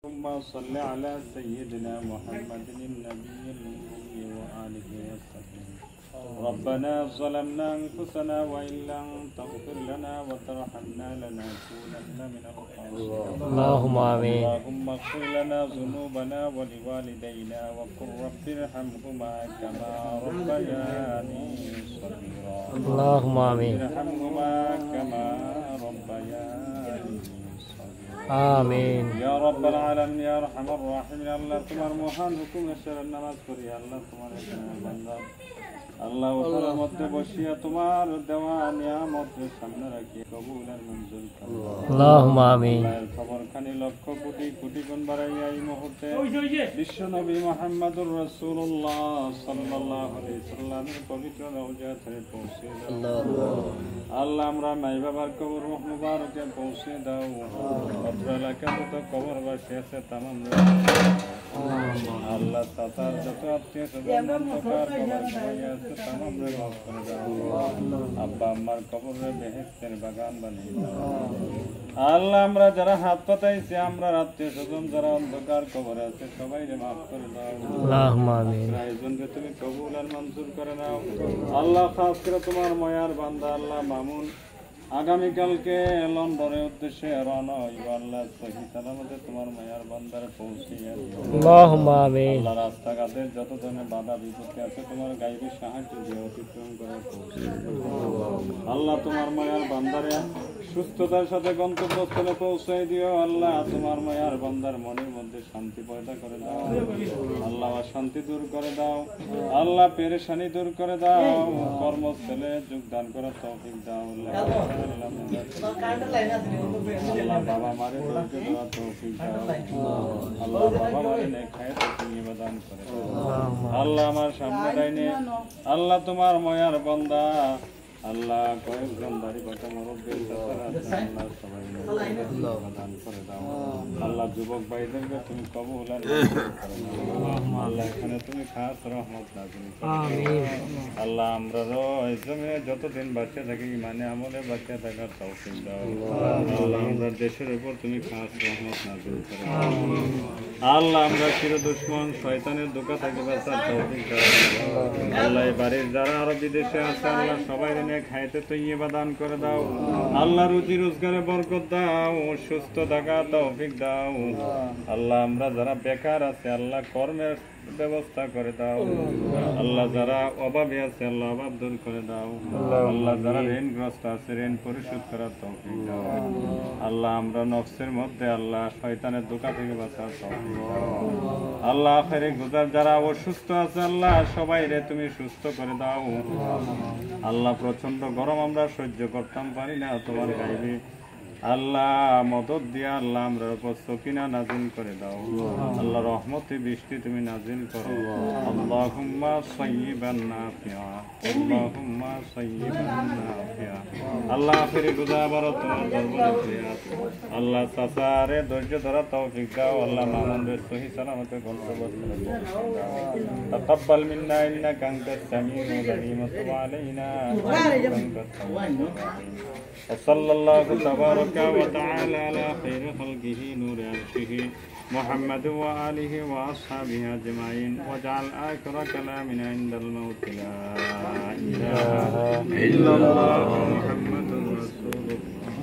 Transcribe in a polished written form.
اللهم صل على سيدنا محمد النبي الأمي وآله وصحبه. ربنا ظلمنا أنفسنا وإن لم تغفر لنا وترحمنا لنكونن من الخاسرين. اللهم آمين. اللهم اغفر لنا ذنوبنا ولوالدينا وقل رب ارحمهما كما ربياني صغيرا. اللهم آمين. ارحمهما كما ربياني آمين يا رب العالمين يا أرحم الراحمين। আল্লাহ তোমার মহান হুকুমে সেরে নামাজ পড়ি। আল্লাহ তোমার বান্দা আল্লাহ ওখানের মধ্যে বসিয়া তোমার দেওয়া নিয়ামতের সামনে রাখি কবুল আর মঞ্জুর করো। আল্লাহুম্মা আমিন। খবরখানি লক্ষ কোটি কোটি গুণ বাড়াইয়া এই মুহূর্তে বিশ্ব নবী মুহাম্মদুর রাসূলুল্লাহ সাল্লাল্লাহু আলাইহি সাল্লামের পবিত্র রওজা থেকে পৌঁছে দাও। আল্লাহ আমরা মাই বাবার কবর মুবারকে পৌঁছে দাও। অত্র এলাকায় তো কবরবাসী আছে তামাম আল্লাহ তাতার যত আত্মীয় স্বজন তামাম রে মাফ করে দাও। আব্বা আম্মার কবরে বেহেশতের বাগান বানিয়ে দাও। আল্লাহ আমরা যারা হাত পাতাইছি আমরা আত্মীয় স্বজন যারা অন্ধকার কবরে আছে সবাই রে মাফ করে দাও। আল্লাহুম্মা আমিন। আয়োজনকে তুমি কবুল আর মঞ্জুর করে নাও। আল্লাহ খাস করে তোমার মায়ার বান্দা আল্লাহ মামুন আগামীকালকে লন্ডনের উদ্দেশ্যে রওনা হইব। আল্লাহ সহি সালামতে তোমার মায়ার বান্দারে পৌঁছিয়ে দিও। আল্লাহুম্মা আমিন। আল্লাহ রাস্তাঘাটে যত ধরনের বাধা বিপত্তি আছে তোমার গাইবী সাহায্য দিয়ে অতিক্রম করে পৌঁছিয়ে দিও। আল্লাহ তোমার মায়ার বান্দারে সুস্থতার সাথে গন্তব্যস্থলে পৌঁছে দিও। আল্লাহ তোমার মায়ার বান্দার মনের মধ্যে শান্তি পয়দা করে দাও। আল্লাহ শান্তি দূর করে দাও। আল্লাহ পেরেশানি দূর করে দাও। কর্মস্থলে যোগদান করার তৌফিক দাও। আল্লাহ বাবা মারে তৌফিক দাও। আল্লাহ বাবা মারে নেখায় নিবেদন করে দাও। আল্লাহ আমার সামনে দাইনে আল্লাহ তোমার মায়ার বান্দা আল্লাহ কয়েকজন দাড়ি পাতা মুরব্বী আল্লাহ সবাই দান করে দাও। আল্লাহ যুবক ভাইদেরকে তুমি কবুল আর আল্লাহ এখানে তুমি খাস রহমত নাযিল করো। আল্লাহ আমরাও এই জমিনে যতদিন বাঁচিয়ে থাকি মানে আমলে বাঁচিয়ে থাকার তৌফিক দাও। আল্লাহ আমরা দেশের উপর তুমি খাস রহমত নাযিল করো। আল্লাহ আমরা চির দুশমন শয়তানের ধোঁকা থেকে বাঁচার তৌফিক দাও। আল্লাহ এই বাড়ির যারা আরো বিদেশে আছে আল্লাহ সবাই খাইতে তৈবা দান করে দাও। আল্লাহ রুজি রোজগারে বরকত দাও। সুস্থ থাকা তৌফিক দাও। আল্লাহ আমরা যারা বেকার আছে আল্লাহ কর্মের ব্যবস্থা করে দাও। আল্লাহ যারা অভাবী আছে আল্লাহ অভাব দূর করে দাও। আল্লাহ যারা ঋণগ্রস্ত আছে ঋণ পরিশোধ করার তৌফিক দাও। আল্লাহ আমরা নফসের মধ্যে আল্লাহ শয়তানের ধোঁকা থেকে বাঁচার তৌফিক দাও। আল্লাহ আখেরে গুজার যারা অসুস্থ আছে আল্লাহ সবাই রে তুমি সুস্থ করে দাও। আল্লাহ প্রচন্ড গরম আমরা সহ্য করতাম পারি না তোমার গাইবে আল্লাহ মদদ দিয়া আল্লাহ আমরা উপর সকিনা নাজিল করে দাও। আল্লাহ রহমতে বৃষ্টি তুমি নাজিল করো। আল্লাহুম্মা সাইয়্যিবান নাফিআ আল্লাহুম্মা সাইয়্যিবান নাফিআ। আল্লাহ আখেরি গুজাবার তোমার দরবারে ফিরিয়াদ। আল্লাহ সাসারে ধৈর্য ধরা তৌফিক দাও। আল্লাহ মামুনদের সহি সালামতে গন্তব্যস্থলে পৌঁছে দাও। তাকাব্বাল মিন্না ইন্নাকা আনতাস সামিউল আলিম ওয়া তুব আলাইনা ইন্নাকা আনতাত তাওয়াবুর রাহিম। সাল্লাল্লাহু তাবারাক وتعالى على خير خلقه نور عرشه محمد وآله وأصحابه أجمعين واجعل آخر كلامنا عند الموت لا إله إلا الله محمد رسول الله